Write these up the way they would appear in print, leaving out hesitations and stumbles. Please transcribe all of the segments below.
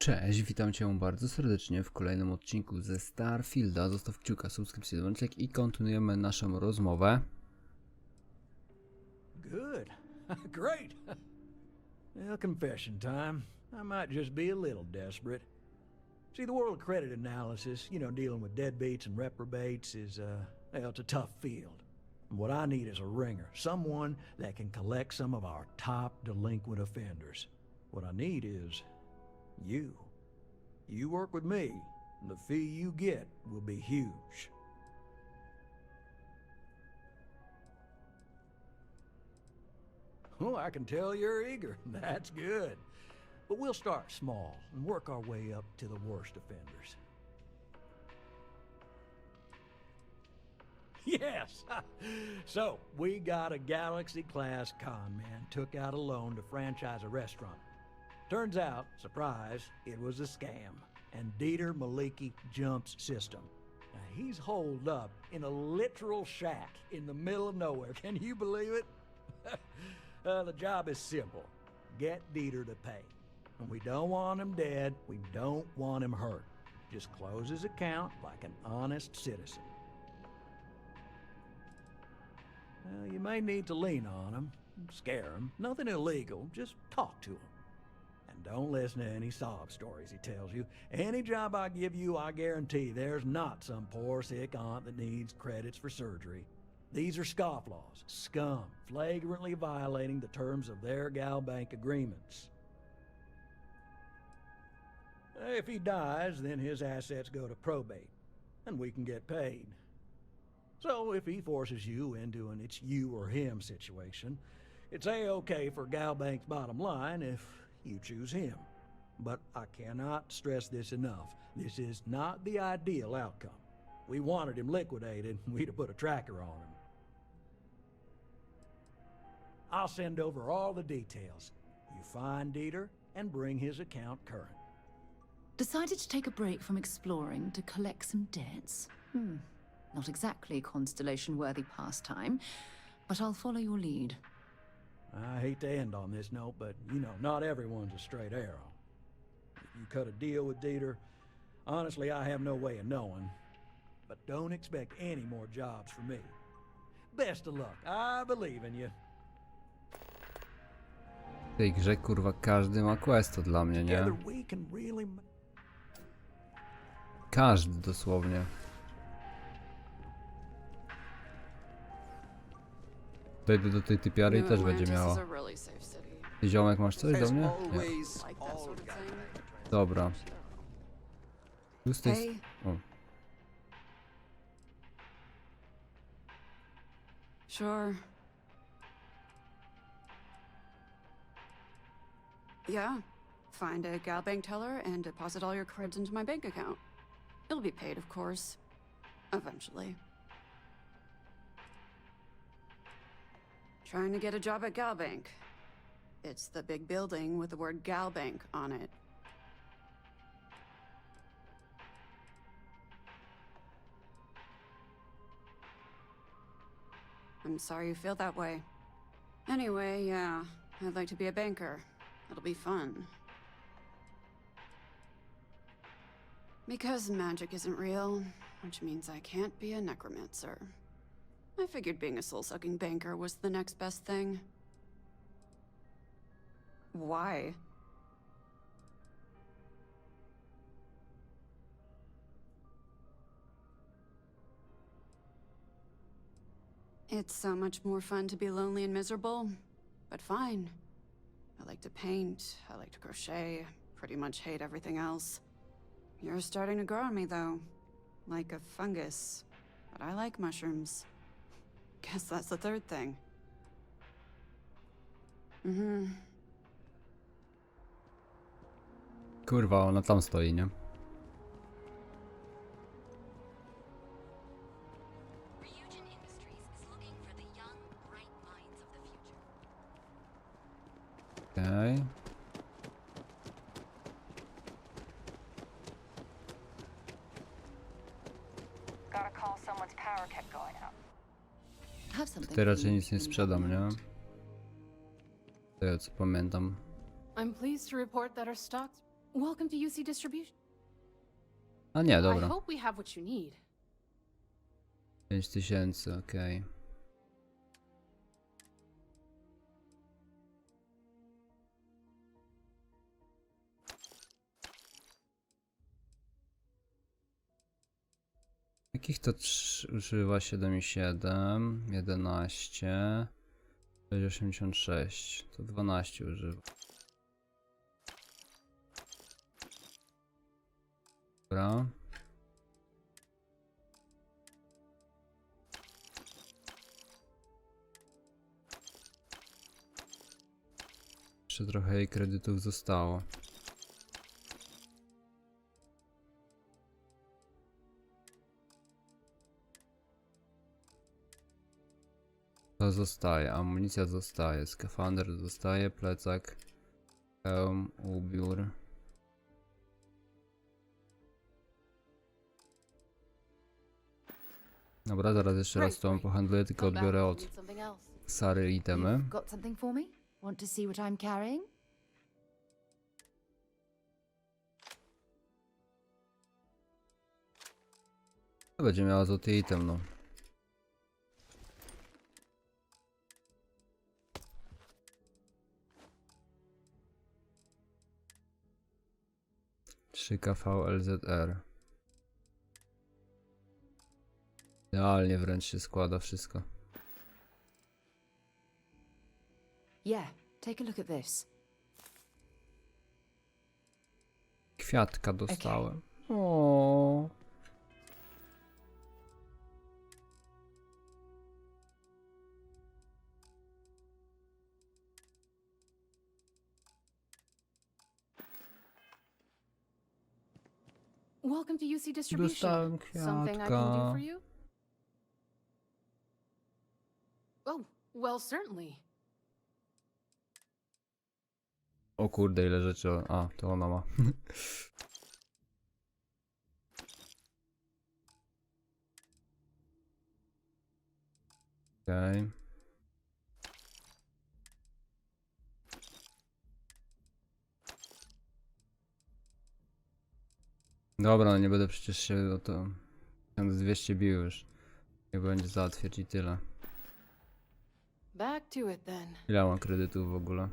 Cześć, witam Cię bardzo serdecznie w kolejnym odcinku ze Starfielda. Zostaw kciuka, subskrypcję, dzwoneczek i kontynuujemy naszą rozmowę. Good. Great. Well, confession time. I might just be a little desperate. See, the world of credit analysis, dealing with deadbeats and reprobates is, well, it's a tough field. What I need is a ringer, someone that can collect some of our top delinquent offenders. What I need is you. You work with me, and the fee you get will be huge. Oh, I can tell you're eager. That's good. But we'll start small and work our way up to the worst offenders. Yes! So, we got a Galaxy-class con man took out a loan to franchise a restaurant. Turns out, surprise, it was a scam, and Dieter Maliki jumps system. Now, he's holed up in a literal shack in the middle of nowhere. Can you believe it? The job is simple. Get Dieter to pay. And we don't want him dead, we don't want him hurt. Just close his account like an honest citizen. Well, you may need to lean on him, scare him. Nothing illegal, just talk to him. And don't listen to any sob stories he tells you. Any job I give you, I guarantee there's not some poor sick aunt that needs credits for surgery. These are scofflaws, scum, flagrantly violating the terms of their gal bank agreements. If he dies, then his assets go to probate, and we can get paid. So if he forces you into an it's you or him situation, it's A-okay for gal bank's bottom line if you choose him. But I cannot stress this enough. This is not the ideal outcome. We wanted him liquidated, we'd have put a tracker on him. I'll send over all the details. You find Dieter and bring his account current. Decided to take a break from exploring to collect some debts? Not exactly Constellation-worthy pastime, but I'll follow your lead. I hate to end on this note, but, not everyone's a straight arrow. If you cut a deal with Dieter, honestly, I have no way of knowing. But don't expect any more jobs for me. Best of luck. I believe in you. W tej grze, kurwa, każdy ma questa dla mnie, nie? Together we can really... Każdy dosłownie. Dojdę do tej typiary i też będzie miała. Ty, ziomek, masz coś do mnie? Nie. Dobra. Tu z tej... O. Sure. Yeah. Find a gal bank teller and deposit all your creds into my bank account. It'll be paid, of course. Eventually. Trying to get a job at Gal Bank. It's the big building with the word Gal Bank on it. I'm sorry you feel that way. Anyway, yeah, I'd like to be a banker. It'll be fun. Because magic isn't real, which means I can't be a necromancer. I figured being a soul-sucking banker was the next best thing. Why? It's so much more fun to be lonely and miserable, but fine. I like to paint, I like to crochet, pretty much hate everything else. You're starting to grow on me, though. Like a fungus. But I like mushrooms. Guess that's the third thing. Kurwa, ona tam stoi, nie? Okej. Tutaj raczej nic nie sprzedam, nie? To ja co pamiętam. I'm pleased to report that our stocks... Welcome to UC Distribution. A nie, I dobra. hope we have what you need. 5000, okej. Jakich to używa? 7,7, 11, 6,86. To 12 używa. Dobra. Jeszcze trochę jej kredytów zostało. To zostaje, amunicja zostaje, skafander zostaje, plecak, hełm, ubiór. Dobra, zaraz jeszcze raz to pohandluję, tylko odbiorę od Need something else. Sary itemy. You've got something for me? Want to see what I'm carrying? To będzie miała złoty item, no. KVLZR. Idealnie wręcz się składa wszystko. Yeah, take a look at this. Kwiatka dostałem. O. Welcome to UC Distribution. Dostałem Something I can do kwiatka. for you? Oh, well, certainly. O kurde, ile rzeczy. A, to ona ma. Okej. Dobra, no nie będę przecież się o to 1200 bił już. Nie będzie załatwiać i tyle. Back to it then. Ile mam kredytów w ogóle?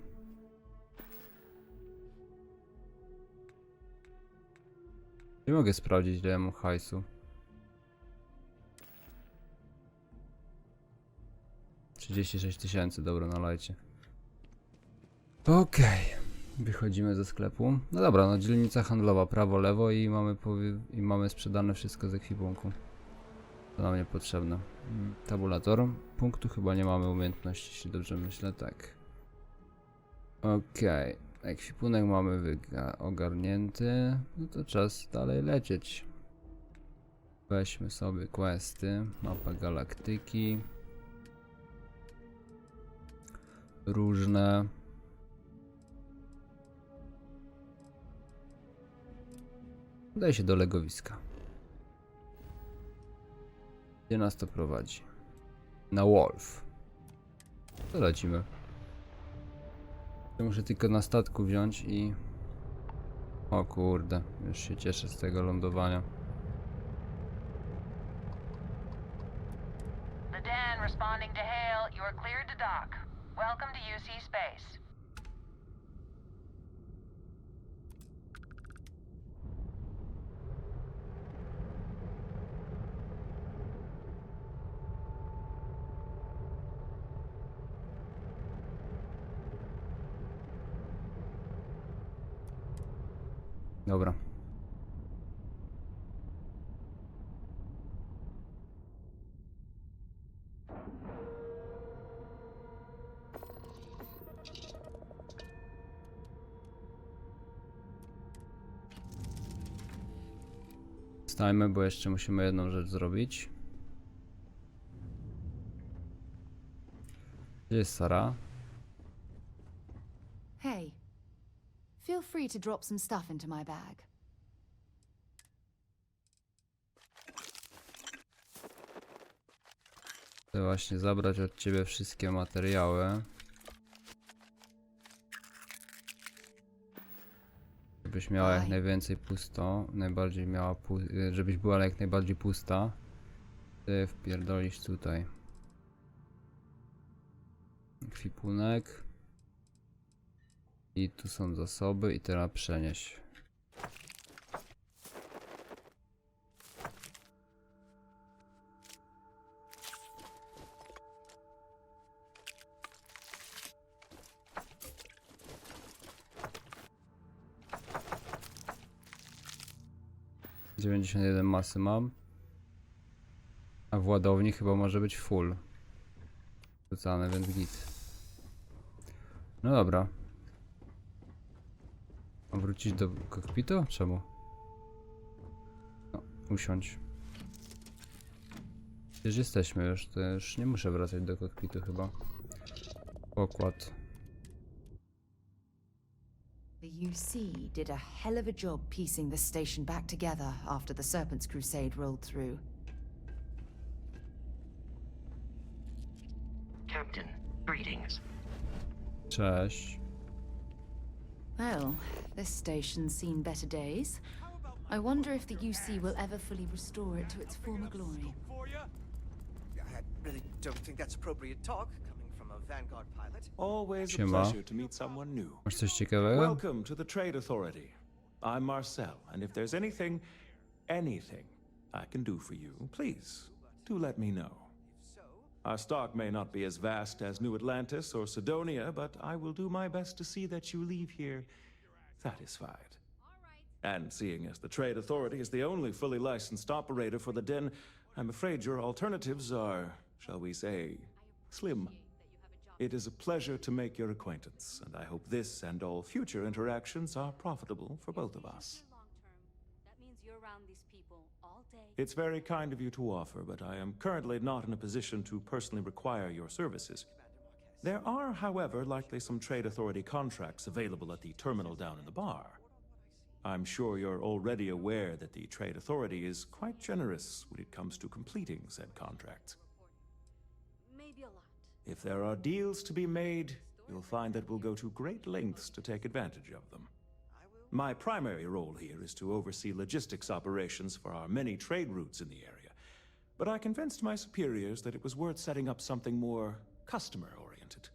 Nie mogę sprawdzić, ile ja mam hajsu. 36 000, dobra, nalajcie. Okej. Wychodzimy ze sklepu. No dobra, no dzielnica handlowa, prawo, lewo i mamy sprzedane wszystko z ekwipunku. To nam niepotrzebne. Tabulator. Punktu chyba nie mamy umiejętności, jeśli dobrze myślę, tak. Okej. Ekwipunek mamy ogarnięty. No to czas dalej lecieć. Weźmy sobie questy. Mapa galaktyki. Różne. Udaj się do legowiska. Gdzie nas to prowadzi? Na Wolf. To lecimy. Muszę tylko na statku wziąć i... O kurde, już się cieszę z tego lądowania. The Den responding to hail. You are cleared to dock. Welcome to UC Space. Dobra. Stajmy, bo jeszcze musimy jedną rzecz zrobić. Gdzie jest Sara? Hey, feel free to drop some stuff into my bag. Chcę właśnie zabrać od ciebie wszystkie materiały. żebyś miała jak najwięcej pusto, najbardziej miała, żebyś była jak najbardziej pusta. Ty wpierdolisz tutaj. Ekwipunek. I tu są zasoby i teraz przenieś. ...91 masy mam. A w ładowni chyba może być full. Wrzucane, więc git. No dobra. A wrócić do kokpitu? Czemu? No, usiądź. Przecież jesteśmy już, to już nie muszę wracać do kokpitu chyba. Pokład. The UC did a hell of a job piecing the station back together after the Serpent's Crusade rolled through. Captain, greetings. Cześć. Well, this station's seen better days. I wonder if the UC will ever fully restore it to its former glory. I really don't think that's appropriate talk coming from a Vanguard pilot. Always a Siema. pleasure to meet someone new. Masz coś ciekawego? Welcome to the Trade Authority. I'm Marcel, and if there's anything I can do for you, please do let me know. Our stock may not be as vast as New Atlantis or Sidonia, but I will do my best to see that you leave here satisfied. And seeing as the Trade Authority is the only fully licensed operator for the den, I'm afraid your alternatives are, shall we say, slim. It is a pleasure to make your acquaintance, and I hope this and all future interactions are profitable for both of us. It's very kind of you to offer, but I am currently not in a position to personally require your services. There are, however, likely some Trade Authority contracts available at the terminal down in the bar. I'm sure you're already aware that the Trade Authority is quite generous when it comes to completing said contracts. If there are deals to be made, you'll find that we'll go to great lengths to take advantage of them. My primary role here is to oversee logistics operations for our many trade routes in the area, but I convinced my superiors that it was worth setting up something more customer-oriented.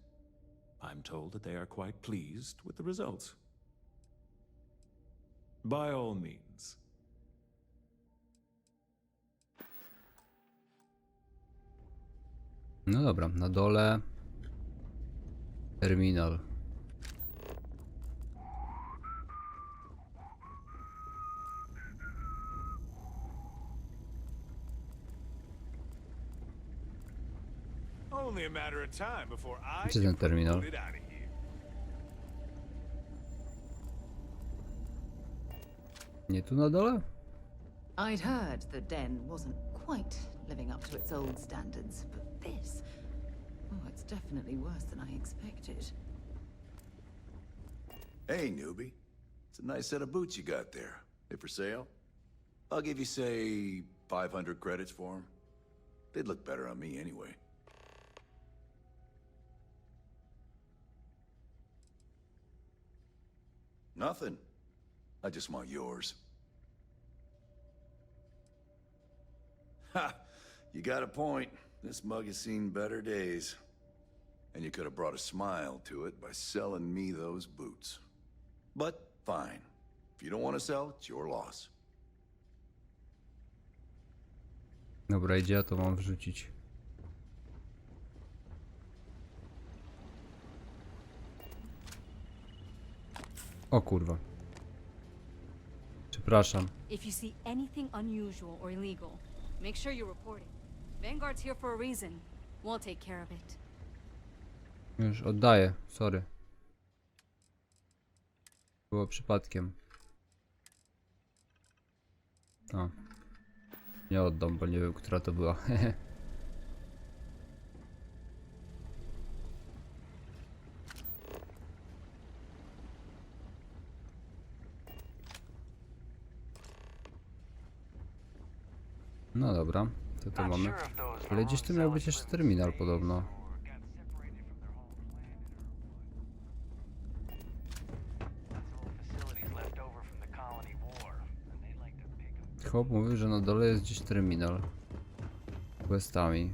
I'm told that they are quite pleased with the results. By all means. No dobra, na dole terminal. Only a matter of time before I Gdzie ten terminal? get out of here. Nie tu na dole? I'd heard the den wasn't quite living up to its old standards, but this... Oh, it's definitely worse than I expected. Hey, newbie. It's a nice set of boots you got there. They for sale? I'll give you, say, 500 credits for them. They'd look better on me anyway. Nothing. I just want yours. Ha! You got a point. This mug has seen better days. And you could have brought a smile to it by selling me those boots. But fine. If you don't want to sell, it's your loss. Dobra, idzie, ja to mam wrzucić. O kurwa. Przepraszam. If you see anything unusual or illegal, make sure you report it. Vanguard's here for a reason. We'll take care of it. Już oddaję, sorry. Było przypadkiem. O. Nie oddam, bo nie wiem, która to była. No dobra, to mamy. Ale gdzieś tu miał być jeszcze terminal podobno. chłop mówił, że na dole jest gdzieś terminal. Z questami.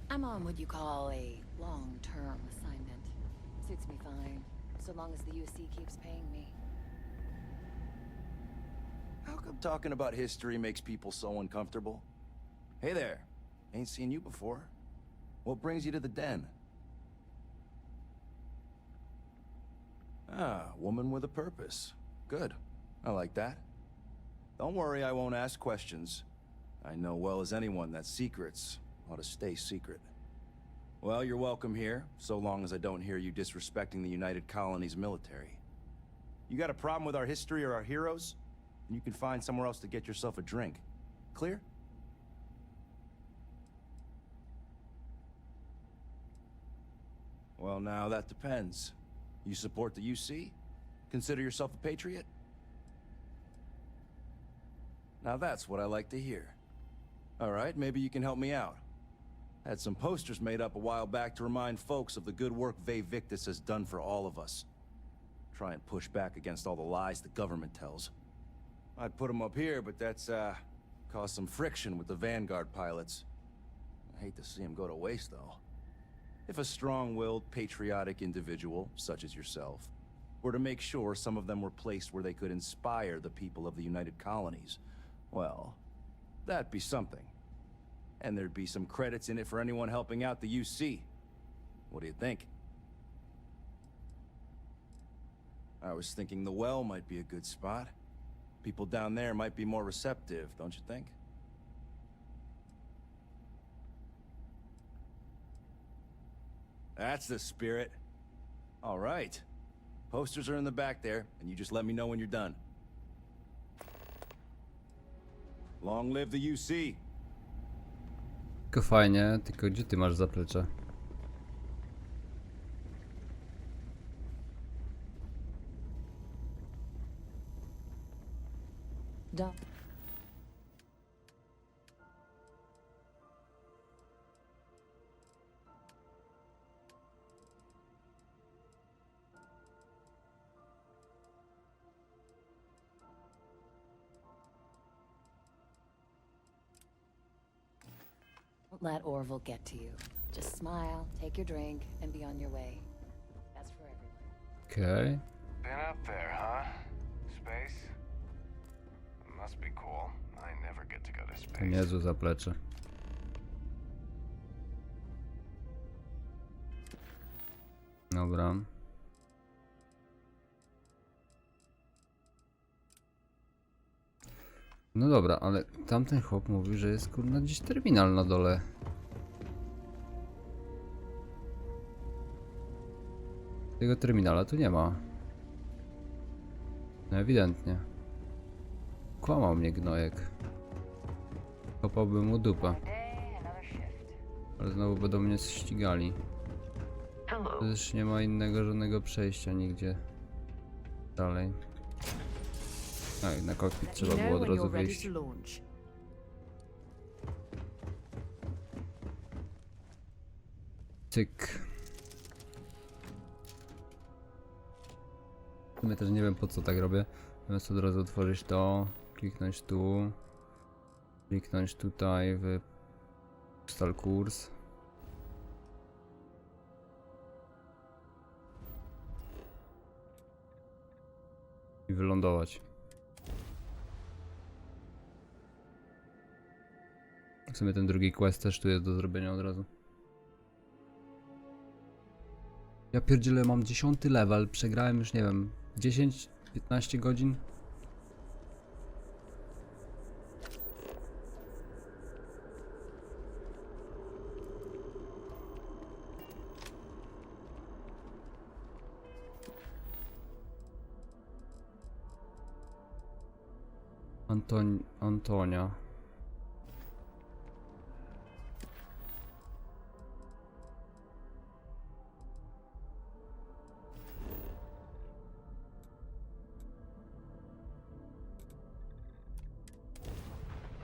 I'm on what you call a long-term assignment. Suits me fine, so long as the UC keeps paying me. How come talking about history makes people so uncomfortable? Hey there, ain't seen you before. What brings you to the den? Ah, woman with a purpose. Good. I like that. Don't worry, I won't ask questions. I know well as anyone that secrets ought to stay secret. Well, you're welcome here, so long as I don't hear you disrespecting the United Colonies military. You got a problem with our history or our heroes? You can find somewhere else to get yourself a drink. Clear? Well, now that depends. You support the UC? Consider yourself a patriot? Now that's what I like to hear. All right, maybe you can help me out. Had some posters made up a while back to remind folks of the good work Vae Victis has done for all of us. Try and push back against all the lies the government tells. I'd put them up here, but that's, caused some friction with the Vanguard pilots. I hate to see them go to waste, though. If a strong-willed, patriotic individual, such as yourself, were to make sure some of them were placed where they could inspire the people of the United Colonies, well, that'd be something. And there'd be some credits in it for anyone helping out the UC. What do you think? I was thinking the well might be a good spot. People down there might be more receptive, don't you think? That's the spirit. All right. Posters are in the back there, and you just let me know when you're done. Long live the UC. Tylko fajnie, tylko gdzie ty masz zaplecze? Don't let Orville get to you. Just smile, take your drink, and be on your way. That's for everyone. Okej. Been up there, huh? Space? Must be cool. I never get to go to To space. niezłe zaplecze. Dobra. No dobra, ale tamten chłop mówi, że jest kurna gdzieś terminal na dole. Tego terminala tu nie ma. No ewidentnie. Kłamał mnie gnojek. Kopałbym mu dupę. Ale znowu będą mnie ścigali. Też nie ma innego żadnego przejścia nigdzie dalej. No i na kokpit trzeba było od razu wyjść. Cyk. W sumie też nie wiem po co tak robię. Zamiast od razu otworzyć to, kliknąć tu, kliknąć tutaj w ustal kurs. I wylądować. W sumie ten drugi quest też tu jest do zrobienia od razu. Ja pierdzielę, mam 10 level, przegrałem już nie wiem 10-15 godzin. Antonia.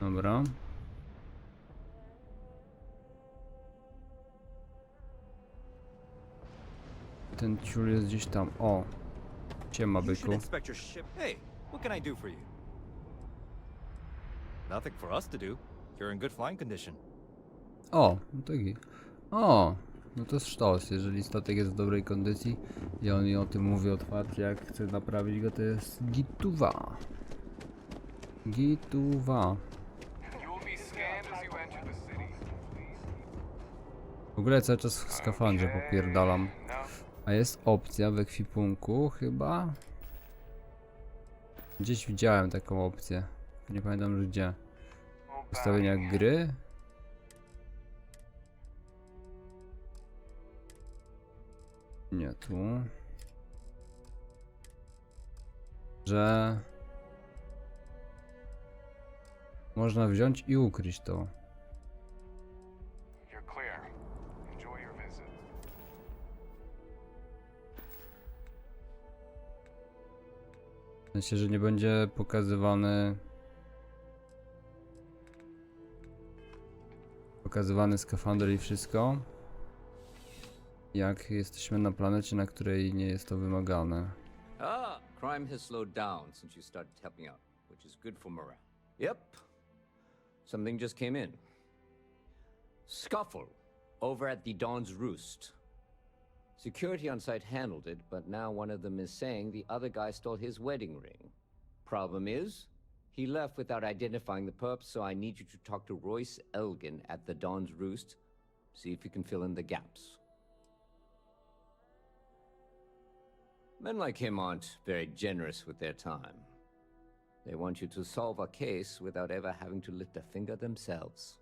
Dobra. ten ciul jest gdzieś tam. O! Siema, You should byku. inspect your ship. Hey, what can I do for you? Nothing for us to do. You're in good flying condition. O! No to git. O! No to sztos. Jeżeli statek jest w dobrej kondycji i on mi o tym mówi otwarcie, jak chce naprawić go, to jest gituwa. Gituwa. W ogóle cały czas w skafandrze popierdalam. A jest opcja w ekwipunku chyba? Gdzieś widziałem taką opcję. Nie pamiętam już gdzie. Ustawienia gry? Nie tu. Że można wziąć i ukryć to. W sensie, że nie będzie pokazywany skafander i wszystko, jak jesteśmy na planecie, na której nie jest to wymagane. Ah, crime has slowed down since you started helping out, which is good for morale. Yep. Something just came in. Scuffle over at the Dawn's Roost. Security on site handled it, but now one of them is saying the other guy stole his wedding ring. Problem is, he left without identifying the perp, so I need you to talk to Royce Elgin at the Dawn's Roost. See if you can fill in the gaps. Men like him aren't very generous with their time. They want you to solve a case without ever having to lift a finger themselves.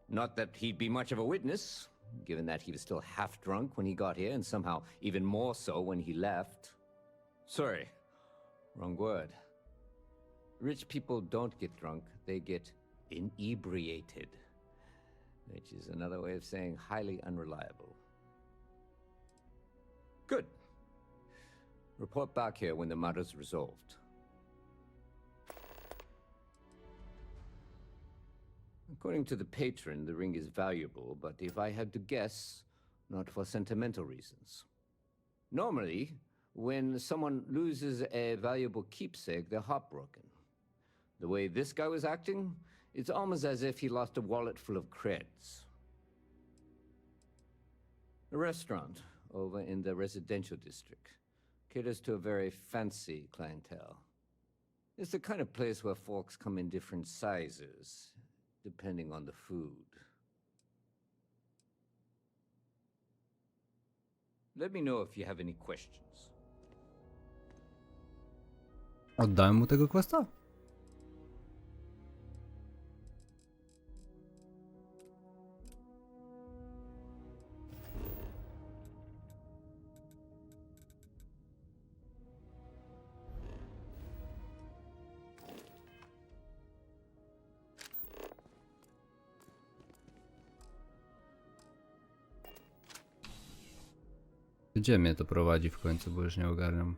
Not that he'd be much of a witness, given that he was still half drunk when he got here and somehow even more so when he left. Sorry, wrong word. Rich people don't get drunk, they get inebriated, which is another way of saying highly unreliable. Good. Report back here when the matter's resolved. According to the patron, the ring is valuable, but if I had to guess, not for sentimental reasons. Normally, when someone loses a valuable keepsake, they're heartbroken. The way this guy was acting, it's almost as if he lost a wallet full of creds. A restaurant over in the residential district caters to a very fancy clientele. It's the kind of place where forks come in different sizes, depending on the food. Let me know if you have any questions. Oddałem mu tego questa? Gdzie mnie to prowadzi w końcu, bo już nie ogarniam.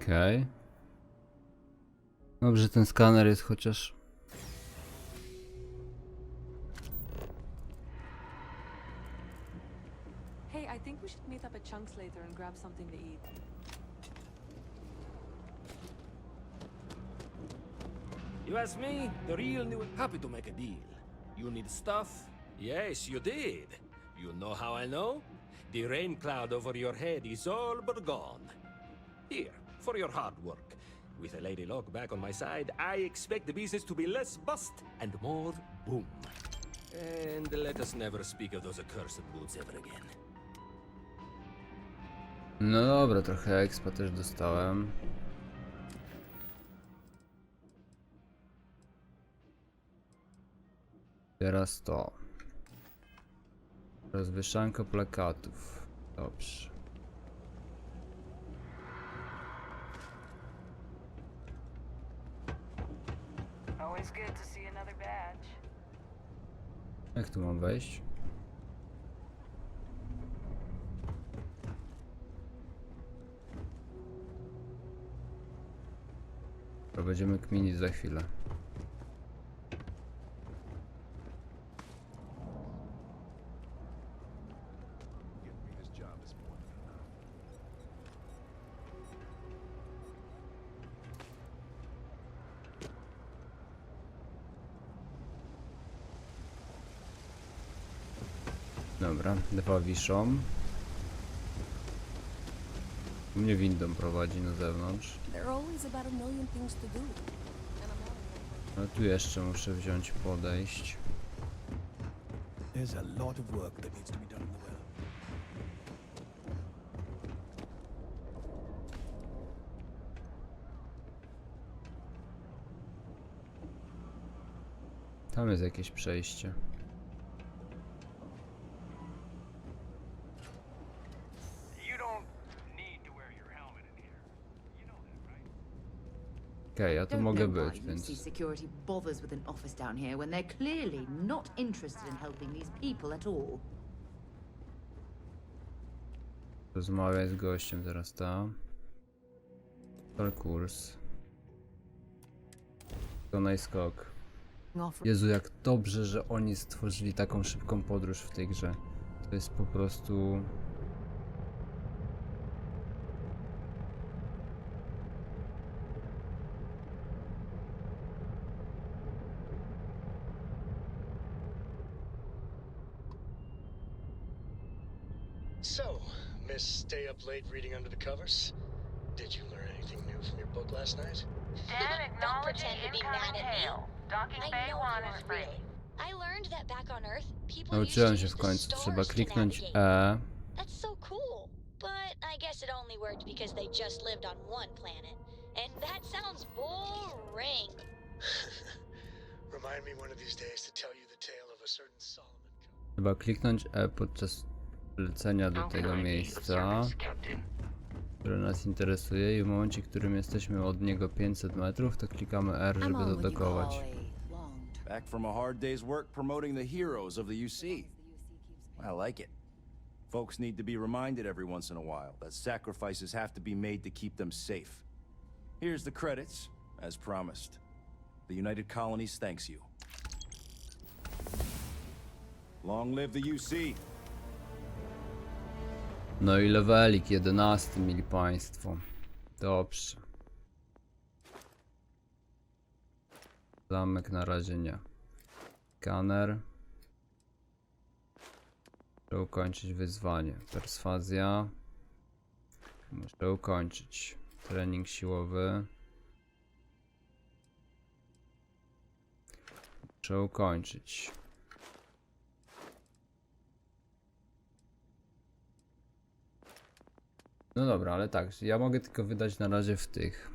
Okej. Dobrze, ten skaner jest chociaż... Hey, I think we should meet up at Chunks later and grab something to eat. You ask me, the real new... Happy to make a deal. You need stuff? Yes, you did. You know how I know? The rain cloud over your head is all but gone. Here, for your hard work. With a lady luck back on my side, I expect the business to be less bust and more boom. And let us never speak of those accursed boots ever again. No dobra, trochę expa też dostałem. Teraz to. Rozwieszanka plakatów. Dobrze. Always good to see another badge. Jak tu mam wejść? To będziemy kminić za chwilę. Dobra, dwa wiszą. Mnie windą prowadzi na zewnątrz. Ale tu jeszcze muszę wziąć podejść. There's a lot of work that needs to be done in the well. Tam jest jakieś przejście. Okej, ja tu mogę być, więc... Security bothers with an office down here when they're clearly not interested in helping these people at all. Rozmawiaj z gościem teraz, ta. Kurs. To najskok. Jezu, jak dobrze, że oni stworzyli taką szybką podróż w tej grze. To jest po prostu... So, Miss Stay Up Late reading under the covers? Did you learn anything new from your book last night? Dan acknowledging incoming hail. Docking Bay 1 is free. I learned that back on Earth, people Nauczyłem się w końcu, trzeba kliknąć E. That's so cool. But I guess it only worked because they just lived on one planet. And that sounds boring. Remind me one of these days to tell you the tale of a certain Solomon. Trzeba kliknąć E podczas lecenia do tego miejsca, które nas interesuje, i w momencie, w którym jesteśmy od niego 500 metrów, to klikamy R, żeby zadokować. Back from a hard day's work promoting the heroes of the UC. I like it. Folks need to be reminded every once in a while that sacrifices have to be made to keep them safe. Here's the credits, as promised. The United Colonies thanks you. Long live the UC. No i levelik 11 mieli państwo. Dobrze. Zamek na razie nie. Skaner. Muszę ukończyć wyzwanie. Perswazja. Muszę ukończyć. Trening siłowy. Muszę ukończyć. No dobra, ale tak, ja mogę tylko wydać na razie w tych.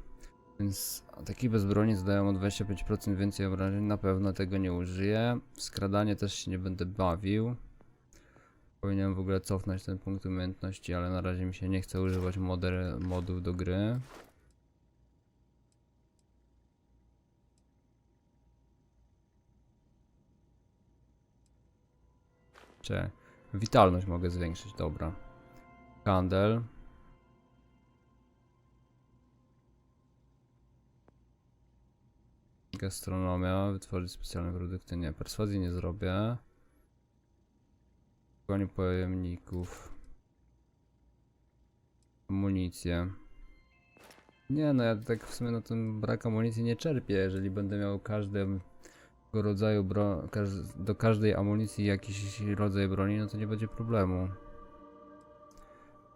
Więc ataki bez broni zadają o 25% więcej obrażeń, na pewno tego nie użyję. Skradanie też się nie będę bawił. Powinienem w ogóle cofnąć ten punkt umiejętności, ale na razie mi się nie chce używać modów do gry. Witalność mogę zwiększyć, dobra. Handel. Gastronomia, wytworzyć specjalne produkty, nie, perswazji nie zrobię. Szukanie pojemników. Amunicję. Nie no, ja tak w sumie na ten brak amunicji nie czerpię, jeżeli będę miał każdego rodzaju do każdej amunicji jakiś rodzaj broni, no to nie będzie problemu.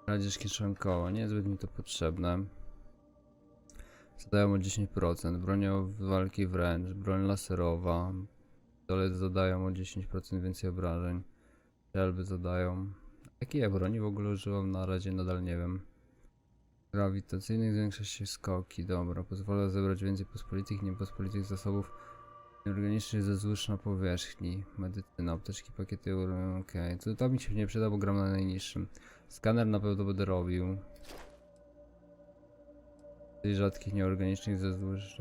Kradzież kieszonkowa, niezbyt mi to potrzebne. Zadają o 10%, bronią walki wręcz, broń laserowa. Pistolet zadają o 10% więcej obrażeń. Strzelby zadają. Jakiej ja broni w ogóle używam na razie, nadal nie wiem. Grawitacyjnych zwiększa się skoki, dobra. Pozwala zebrać więcej pospolitych i niepospolitych zasobów Organiczny ze złóż na powierzchni. Medycyna, apteczki, pakiety. Okej, to mi się nie przyda, bo gram na najniższym. Skaner na pewno będę robił. Tych rzadkich nieorganicznych ze złóż.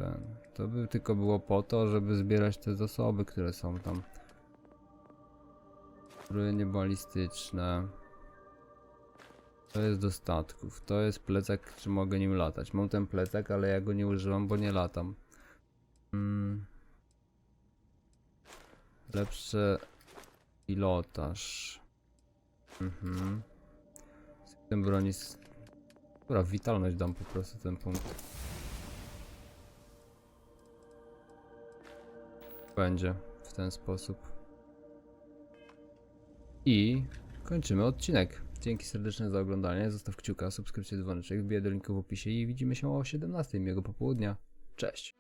To by tylko było po to, żeby zbierać te zasoby, które są tam. Zbroje balistyczne. To jest do statków. To jest plecak, czy mogę nim latać. Mam ten plecak, ale ja go nie używam, bo nie latam. Lepszy pilotaż. System broni. Dobra, witalność dam po prostu ten punkt. Będzie w ten sposób. I kończymy odcinek. Dzięki serdeczne za oglądanie. Zostaw kciuka, subskrypcję, dzwoneczek, wbijaj do linku w opisie i widzimy się o 17:00 miłego popołudnia. Cześć!